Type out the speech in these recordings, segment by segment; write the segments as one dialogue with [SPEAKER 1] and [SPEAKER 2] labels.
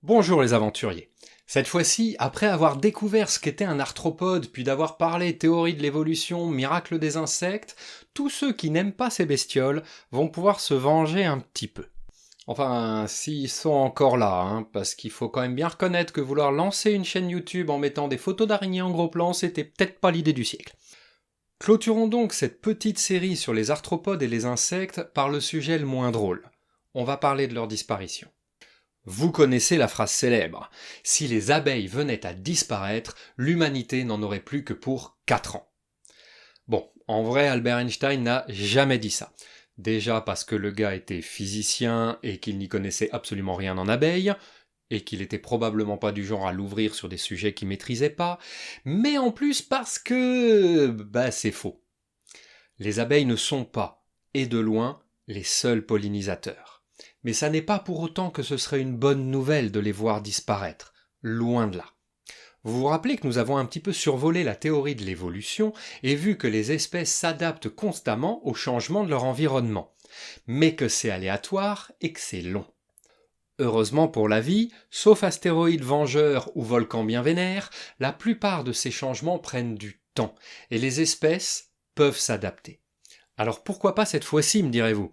[SPEAKER 1] Bonjour les aventuriers. Cette fois-ci, après avoir découvert ce qu'était un arthropode, puis d'avoir parlé théorie de l'évolution, miracle des insectes, tous ceux qui n'aiment pas ces bestioles vont pouvoir se venger un petit peu. Enfin, s'ils sont encore là, parce qu'il faut quand même bien reconnaître que vouloir lancer une chaîne YouTube en mettant des photos d'araignées en gros plan, c'était peut-être pas l'idée du siècle. Clôturons donc cette petite série sur les arthropodes et les insectes par le sujet le moins drôle. On va parler de leur disparition. Vous connaissez la phrase célèbre « Si les abeilles venaient à disparaître, l'humanité n'en aurait plus que pour 4 ans ». Bon, en vrai, Albert Einstein n'a jamais dit ça. Déjà parce que le gars était physicien et qu'il n'y connaissait absolument rien en abeilles, et qu'il était probablement pas du genre à l'ouvrir sur des sujets qu'il maîtrisait pas, mais en plus parce que... c'est faux. Les abeilles ne sont pas, et de loin, les seuls pollinisateurs. Mais ça n'est pas pour autant que ce serait une bonne nouvelle de les voir disparaître, loin de là. Vous vous rappelez que nous avons un petit peu survolé la théorie de l'évolution et vu que les espèces s'adaptent constamment au changement de leur environnement, mais que c'est aléatoire et que c'est long. Heureusement pour la vie, sauf astéroïdes vengeurs ou volcans bien vénères, la plupart de ces changements prennent du temps et les espèces peuvent s'adapter. Alors pourquoi pas cette fois-ci, me direz-vous ?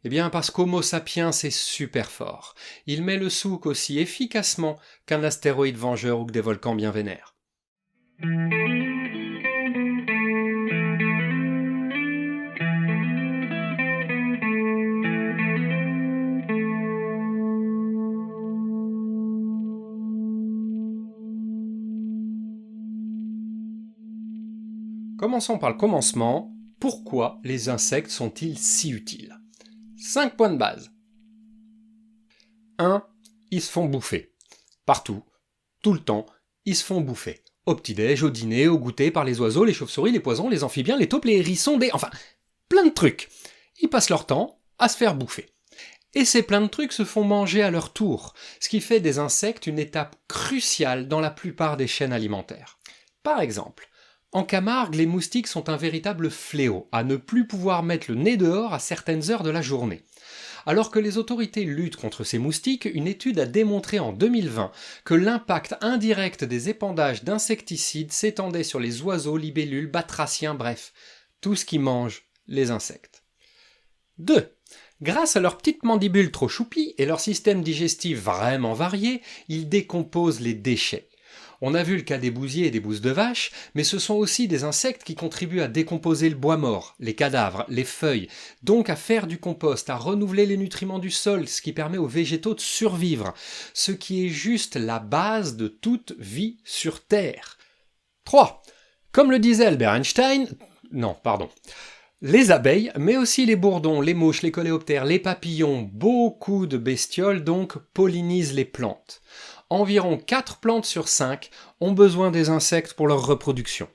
[SPEAKER 1] Eh bien parce qu'Homo sapiens est super fort. Il met le souk aussi efficacement qu'un astéroïde vengeur ou que des volcans bien vénères. Commençons par le commencement. Pourquoi les insectes sont-ils si utiles ? 5 points de base. 1. Ils se font bouffer. Partout, tout le temps, ils se font bouffer. Au petit-déj, au dîner, au goûter, par les oiseaux, les chauves-souris, les poissons, les amphibiens, les taupes, les hérissons, enfin, plein de trucs. Ils passent leur temps à se faire bouffer. Et ces plein de trucs se font manger à leur tour, ce qui fait des insectes une étape cruciale dans la plupart des chaînes alimentaires. Par exemple, en Camargue, les moustiques sont un véritable fléau, à ne plus pouvoir mettre le nez dehors à certaines heures de la journée. Alors que les autorités luttent contre ces moustiques, une étude a démontré en 2020 que l'impact indirect des épandages d'insecticides s'étendait sur les oiseaux, libellules, batraciens, bref, tout ce qui mange les insectes. 2. Grâce à leurs petites mandibules trop choupies et leur système digestif vraiment varié, ils décomposent les déchets. On a vu le cas des bousiers et des bousses de vache, mais ce sont aussi des insectes qui contribuent à décomposer le bois mort, les cadavres, les feuilles, donc à faire du compost, à renouveler les nutriments du sol, ce qui permet aux végétaux de survivre, ce qui est juste la base de toute vie sur Terre. 3. Comme le disait Albert Einstein... Les abeilles, mais aussi les bourdons, les mouches, les coléoptères, les papillons, beaucoup de bestioles donc pollinisent les plantes. Environ 4 plantes sur 5 ont besoin des insectes pour leur reproduction.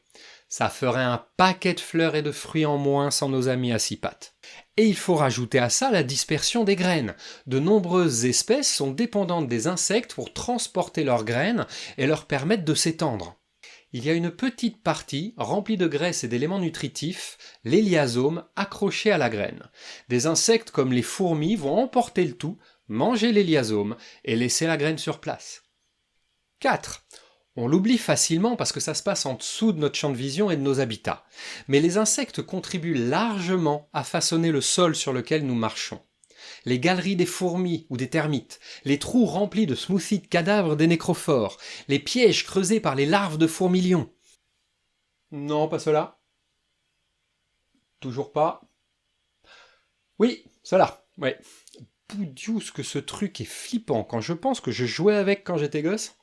[SPEAKER 1] Ça ferait un paquet de fleurs et de fruits en moins sans nos amis à 6 pattes. Et il faut rajouter à ça la dispersion des graines. De nombreuses espèces sont dépendantes des insectes pour transporter leurs graines et leur permettre de s'étendre. Il y a une petite partie remplie de graisse et d'éléments nutritifs, les lyasomes, accrochés à la graine. Des insectes comme les fourmis vont emporter le tout, manger les lyasomes et laisser la graine sur place. 4. On l'oublie facilement parce que ça se passe en dessous de notre champ de vision et de nos habitats. Mais les insectes contribuent largement à façonner le sol sur lequel nous marchons. Les galeries des fourmis ou des termites, les trous remplis de smoothies de cadavres des nécrophores, les pièges creusés par les larves de fourmilions. Non, pas cela. Toujours pas. Oui, cela, ouais. Poudious que ce truc est flippant quand je pense que je jouais avec quand j'étais gosse.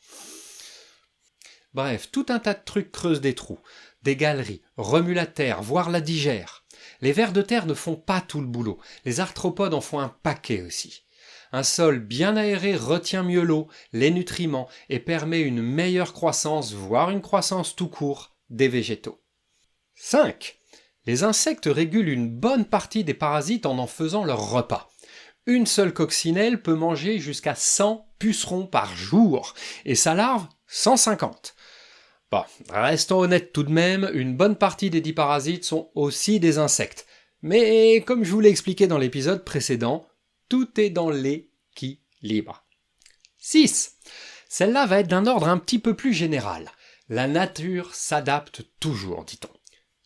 [SPEAKER 1] Bref, tout un tas de trucs creusent des trous, des galeries, remuent la terre, voire la digèrent. Les vers de terre ne font pas tout le boulot, les arthropodes en font un paquet aussi. Un sol bien aéré retient mieux l'eau, les nutriments et permet une meilleure croissance, voire une croissance tout court, des végétaux. 5. Les insectes régulent une bonne partie des parasites en faisant leur repas. Une seule coccinelle peut manger jusqu'à 100 pucerons par jour, et sa larve 150. Bon, restons honnêtes tout de même, une bonne partie des 10 parasites sont aussi des insectes. Mais comme je vous l'ai expliqué dans l'épisode précédent, tout est dans l'équilibre. 6. Celle-là va être d'un ordre un petit peu plus général. La nature s'adapte toujours, dit-on.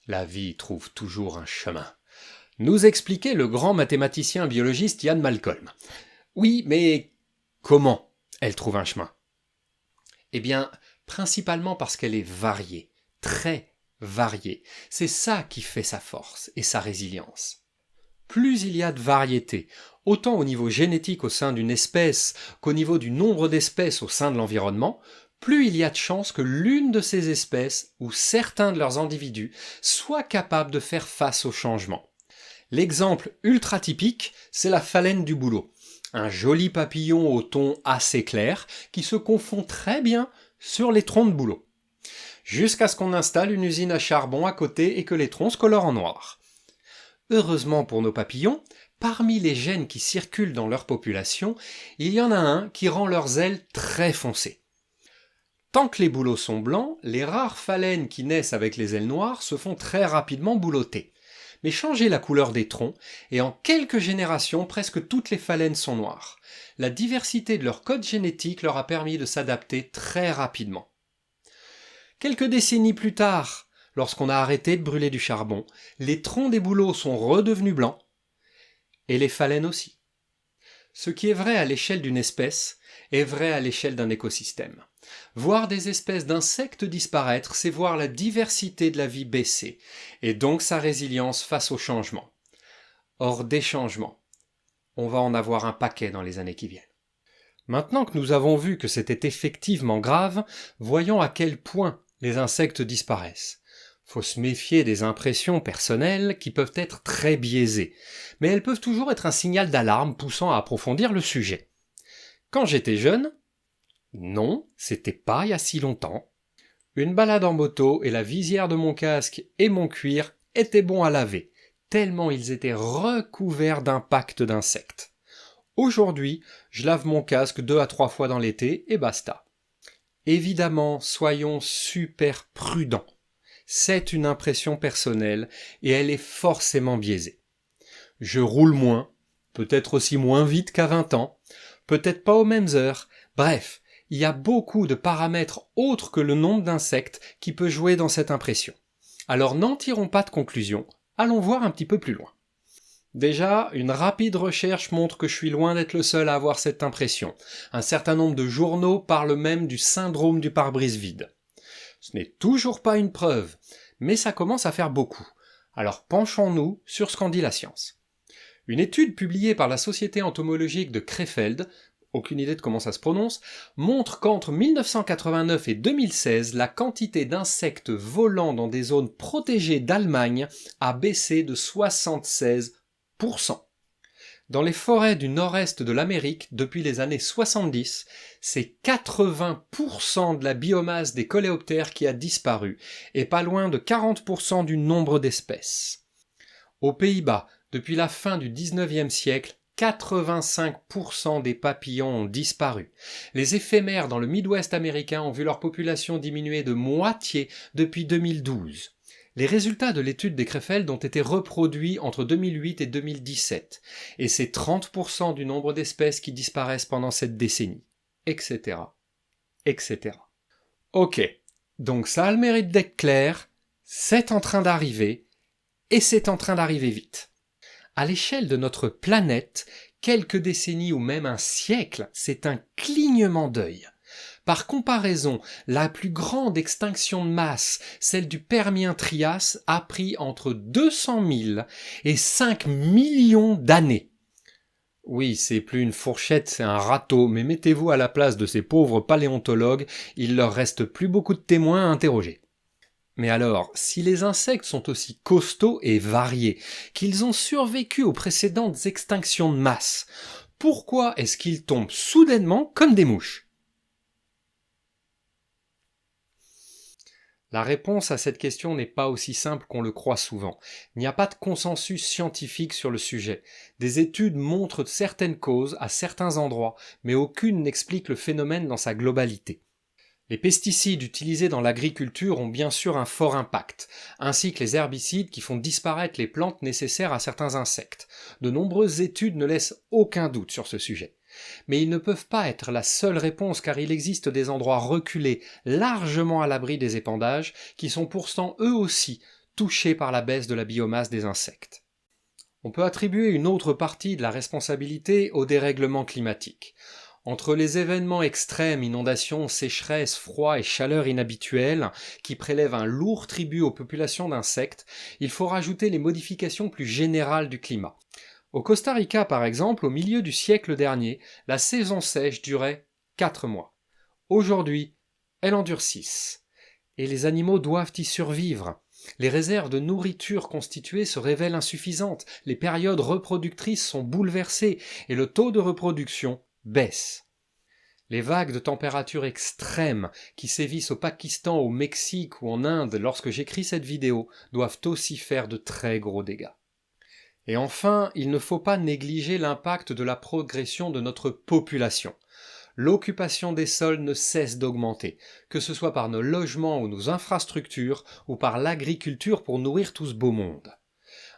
[SPEAKER 1] La vie trouve toujours un chemin. Nous expliquait le grand mathématicien biologiste Ian Malcolm. Oui, mais comment elle trouve un chemin? Eh bien, principalement parce qu'elle est variée, très variée. C'est ça qui fait sa force et sa résilience. Plus il y a de variété, autant au niveau génétique au sein d'une espèce qu'au niveau du nombre d'espèces au sein de l'environnement, plus il y a de chances que l'une de ces espèces ou certains de leurs individus soient capables de faire face au changement. L'exemple ultra typique, c'est la phalène du bouleau. Un joli papillon au ton assez clair qui se confond très bien sur les troncs de bouleau. Jusqu'à ce qu'on installe une usine à charbon à côté et que les troncs se colorent en noir. Heureusement pour nos papillons, parmi les gènes qui circulent dans leur population, il y en a un qui rend leurs ailes très foncées. Tant que les bouleaux sont blancs, les rares phalènes qui naissent avec les ailes noires se font très rapidement boulotter. Mais changez la couleur des troncs, et en quelques générations, presque toutes les phalènes sont noires. La diversité de leur code génétique leur a permis de s'adapter très rapidement. Quelques décennies plus tard, lorsqu'on a arrêté de brûler du charbon, les troncs des bouleaux sont redevenus blancs, et les phalènes aussi. Ce qui est vrai à l'échelle d'une espèce est vrai à l'échelle d'un écosystème. Voir des espèces d'insectes disparaître, c'est voir la diversité de la vie baisser, et donc sa résilience face au changement. Or, des changements, on va en avoir un paquet dans les années qui viennent. Maintenant que nous avons vu que c'était effectivement grave, voyons à quel point les insectes disparaissent. Faut se méfier des impressions personnelles qui peuvent être très biaisées, mais elles peuvent toujours être un signal d'alarme poussant à approfondir le sujet. Quand j'étais jeune, non, c'était pas il y a si longtemps, une balade en moto et la visière de mon casque et mon cuir étaient bons à laver, tellement ils étaient recouverts d'impacts d'insectes. Aujourd'hui, je lave mon casque 2 à 3 fois dans l'été et basta. Évidemment, soyons super prudents. C'est une impression personnelle et elle est forcément biaisée. Je roule moins, peut-être aussi moins vite qu'à 20 ans, peut-être pas aux mêmes heures, bref, il y a beaucoup de paramètres autres que le nombre d'insectes qui peut jouer dans cette impression. Alors n'en tirons pas de conclusion, allons voir un petit peu plus loin. Déjà, une rapide recherche montre que je suis loin d'être le seul à avoir cette impression. Un certain nombre de journaux parlent même du syndrome du pare-brise vide. Ce n'est toujours pas une preuve, mais ça commence à faire beaucoup. Alors penchons-nous sur ce qu'en dit la science. Une étude publiée par la Société entomologique de Krefeld, aucune idée de comment ça se prononce, montre qu'entre 1989 et 2016, la quantité d'insectes volant dans des zones protégées d'Allemagne a baissé de 76%. Dans les forêts du nord-est de l'Amérique, depuis les années 70, c'est 80% de la biomasse des coléoptères qui a disparu, et pas loin de 40% du nombre d'espèces. Aux Pays-Bas, depuis la fin du XIXe siècle, 85% des papillons ont disparu. Les éphémères dans le Midwest américain ont vu leur population diminuer de moitié depuis 2012. Les résultats de l'étude des Krefeld ont été reproduits entre 2008 et 2017, et c'est 30% du nombre d'espèces qui disparaissent pendant cette décennie, etc., etc. Ok, donc ça a le mérite d'être clair, c'est en train d'arriver, et c'est en train d'arriver vite. À l'échelle de notre planète, quelques décennies ou même un siècle, c'est un clignement d'œil. Par comparaison, la plus grande extinction de masse, celle du Permien-Trias, a pris entre 200 000 et 5 millions d'années. Oui, c'est plus une fourchette, c'est un râteau, mais mettez-vous à la place de ces pauvres paléontologues, il leur reste plus beaucoup de témoins à interroger. Mais alors, si les insectes sont aussi costauds et variés, qu'ils ont survécu aux précédentes extinctions de masse, pourquoi est-ce qu'ils tombent soudainement comme des mouches ? La réponse à cette question n'est pas aussi simple qu'on le croit souvent. Il n'y a pas de consensus scientifique sur le sujet. Des études montrent certaines causes à certains endroits, mais aucune n'explique le phénomène dans sa globalité. Les pesticides utilisés dans l'agriculture ont bien sûr un fort impact, ainsi que les herbicides qui font disparaître les plantes nécessaires à certains insectes. De nombreuses études ne laissent aucun doute sur ce sujet. Mais ils ne peuvent pas être la seule réponse car il existe des endroits reculés, largement à l'abri des épandages, qui sont pourtant eux aussi touchés par la baisse de la biomasse des insectes. On peut attribuer une autre partie de la responsabilité au dérèglement climatique. Entre les événements extrêmes, inondations, sécheresses, froid et chaleur inhabituelle, qui prélèvent un lourd tribut aux populations d'insectes, il faut rajouter les modifications plus générales du climat. Au Costa Rica, par exemple, au milieu du siècle dernier, la saison sèche durait 4 mois. Aujourd'hui, elle en dure 6. Et les animaux doivent y survivre. Les réserves de nourriture constituées se révèlent insuffisantes, les périodes reproductrices sont bouleversées et le taux de reproduction baisse. Les vagues de température extrêmes qui sévissent au Pakistan, au Mexique ou en Inde lorsque j'écris cette vidéo doivent aussi faire de très gros dégâts. Et enfin, il ne faut pas négliger l'impact de la progression de notre population. L'occupation des sols ne cesse d'augmenter, que ce soit par nos logements ou nos infrastructures, ou par l'agriculture pour nourrir tout ce beau monde.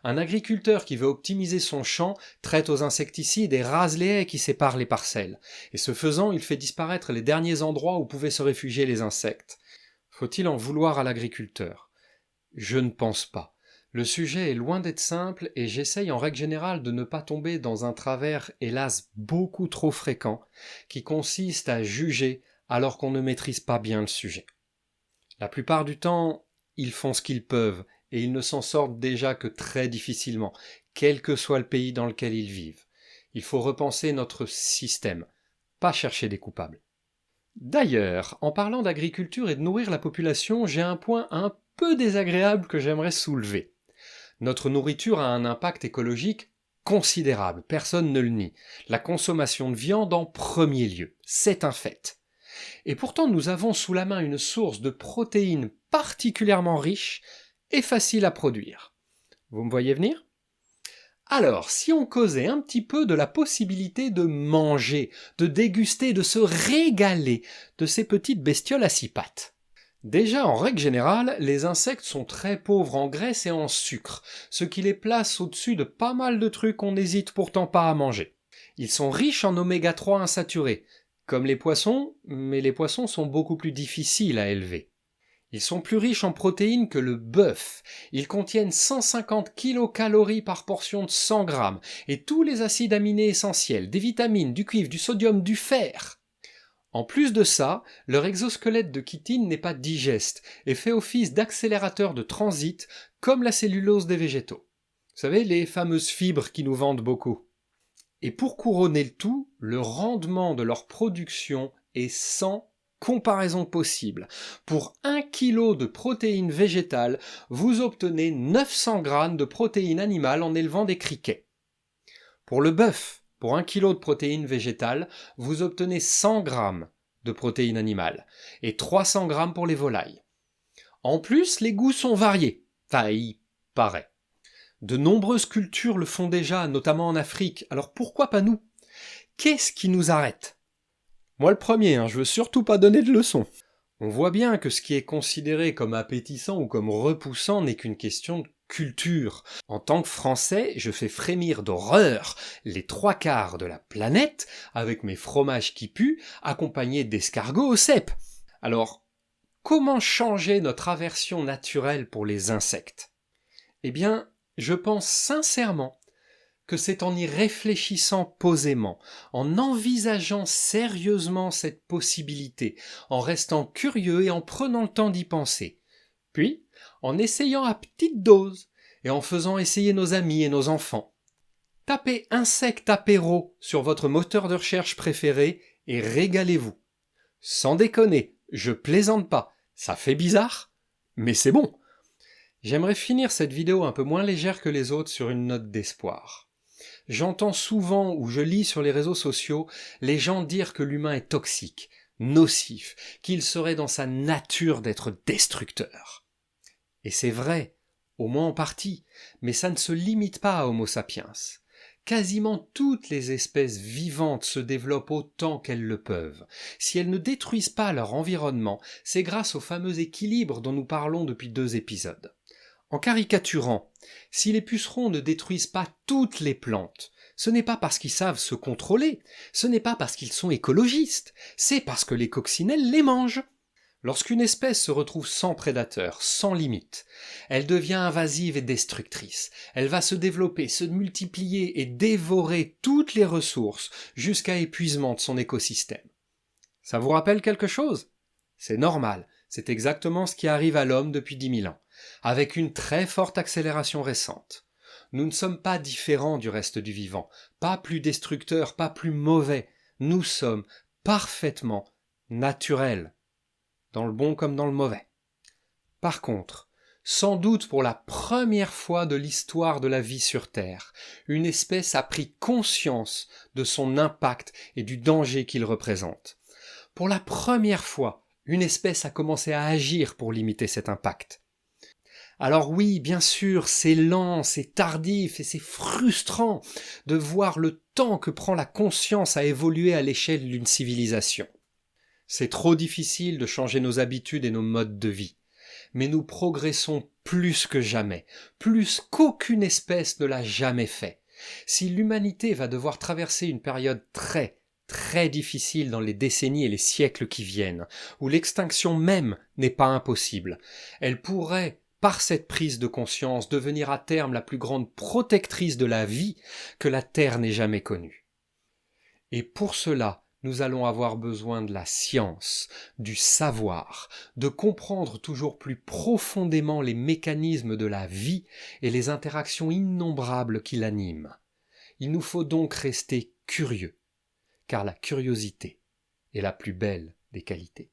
[SPEAKER 1] Un agriculteur qui veut optimiser son champ traite aux insecticides et rase les haies qui séparent les parcelles, et ce faisant, il fait disparaître les derniers endroits où pouvaient se réfugier les insectes. Faut-il en vouloir à l'agriculteur ? Je ne pense pas. Le sujet est loin d'être simple et j'essaye en règle générale de ne pas tomber dans un travers, hélas, beaucoup trop fréquent, qui consiste à juger alors qu'on ne maîtrise pas bien le sujet. La plupart du temps, ils font ce qu'ils peuvent et ils ne s'en sortent déjà que très difficilement, quel que soit le pays dans lequel ils vivent. Il faut repenser notre système, pas chercher des coupables. D'ailleurs, en parlant d'agriculture et de nourrir la population, j'ai un point un peu désagréable que j'aimerais soulever. Notre nourriture a un impact écologique considérable, personne ne le nie. La consommation de viande en premier lieu, c'est un fait. Et pourtant nous avons sous la main une source de protéines particulièrement riche et facile à produire. Vous me voyez venir ? Alors, si on causait un petit peu de la possibilité de manger, de déguster, de se régaler de ces petites bestioles à 6 pattes. Déjà, en règle générale, les insectes sont très pauvres en graisse et en sucre, ce qui les place au-dessus de pas mal de trucs qu'on n'hésite pourtant pas à manger. Ils sont riches en oméga 3 insaturés, comme les poissons, mais les poissons sont beaucoup plus difficiles à élever. Ils sont plus riches en protéines que le bœuf. Ils contiennent 150 kilocalories par portion de 100 grammes, et tous les acides aminés essentiels, des vitamines, du cuivre, du sodium, du fer. En plus de ça, leur exosquelette de chitine n'est pas digeste et fait office d'accélérateur de transit comme la cellulose des végétaux. Vous savez, les fameuses fibres qui nous vendent beaucoup. Et pour couronner le tout, le rendement de leur production est sans comparaison possible. Pour 1 kg de protéines végétales, vous obtenez 900 g de protéines animales en élevant des criquets. Pour le bœuf, pour 1 kg de protéines végétales, vous obtenez 100 g de protéines animales et 300 g pour les volailles. En plus, les goûts sont variés. Enfin, il paraît. De nombreuses cultures le font déjà, notamment en Afrique. Alors pourquoi pas nous ? Qu'est-ce qui nous arrête ? Moi le premier, je veux surtout pas donner de leçons. On voit bien que ce qui est considéré comme appétissant ou comme repoussant n'est qu'une question de culture. En tant que Français, je fais frémir d'horreur les 3/4 de la planète avec mes fromages qui puent, accompagnés d'escargots au cèpe. Alors, comment changer notre aversion naturelle pour les insectes ? Eh bien, je pense sincèrement que c'est en y réfléchissant posément, en envisageant sérieusement cette possibilité, en restant curieux et en prenant le temps d'y penser. Puis, en essayant à petite dose et en faisant essayer nos amis et nos enfants. Tapez insectes apéro sur votre moteur de recherche préféré et régalez-vous. Sans déconner, je plaisante pas, ça fait bizarre, mais c'est bon. J'aimerais finir cette vidéo un peu moins légère que les autres sur une note d'espoir. J'entends souvent ou je lis sur les réseaux sociaux les gens dire que l'humain est toxique, nocif, qu'il serait dans sa nature d'être destructeur. Et c'est vrai, au moins en partie, mais ça ne se limite pas à Homo sapiens. Quasiment toutes les espèces vivantes se développent autant qu'elles le peuvent. Si elles ne détruisent pas leur environnement, c'est grâce au fameux équilibre dont nous parlons depuis 2 épisodes. En caricaturant, si les pucerons ne détruisent pas toutes les plantes, Ce n'est pas parce qu'ils savent se contrôler, ce n'est pas parce qu'ils sont écologistes, c'est parce que les coccinelles les mangent. Lorsqu'une espèce se retrouve sans prédateur, sans limite, elle devient invasive et destructrice. Elle va se développer, se multiplier et dévorer toutes les ressources jusqu'à épuisement de son écosystème. Ça vous rappelle quelque chose ? C'est normal, c'est exactement ce qui arrive à l'homme depuis 10 000 ans, avec une très forte accélération récente. Nous ne sommes pas différents du reste du vivant, pas plus destructeurs, pas plus mauvais. Nous sommes parfaitement naturels, dans le bon comme dans le mauvais. Par contre, sans doute pour la première fois de l'histoire de la vie sur Terre, une espèce a pris conscience de son impact et du danger qu'il représente. Pour la première fois, une espèce a commencé à agir pour limiter cet impact. Alors oui, bien sûr, c'est lent, c'est tardif et c'est frustrant de voir le temps que prend la conscience à évoluer à l'échelle d'une civilisation. C'est trop difficile de changer nos habitudes et nos modes de vie. Mais nous progressons plus que jamais, plus qu'aucune espèce ne l'a jamais fait. Si l'humanité va devoir traverser une période très difficile dans les décennies et les siècles qui viennent, où l'extinction même n'est pas impossible, elle pourrait, par cette prise de conscience, devenir à terme la plus grande protectrice de la vie que la Terre n'ait jamais connue. Et pour cela, nous allons avoir besoin de la science, du savoir, de comprendre toujours plus profondément les mécanismes de la vie et les interactions innombrables qui l'animent. Il nous faut donc rester curieux, car la curiosité est la plus belle des qualités.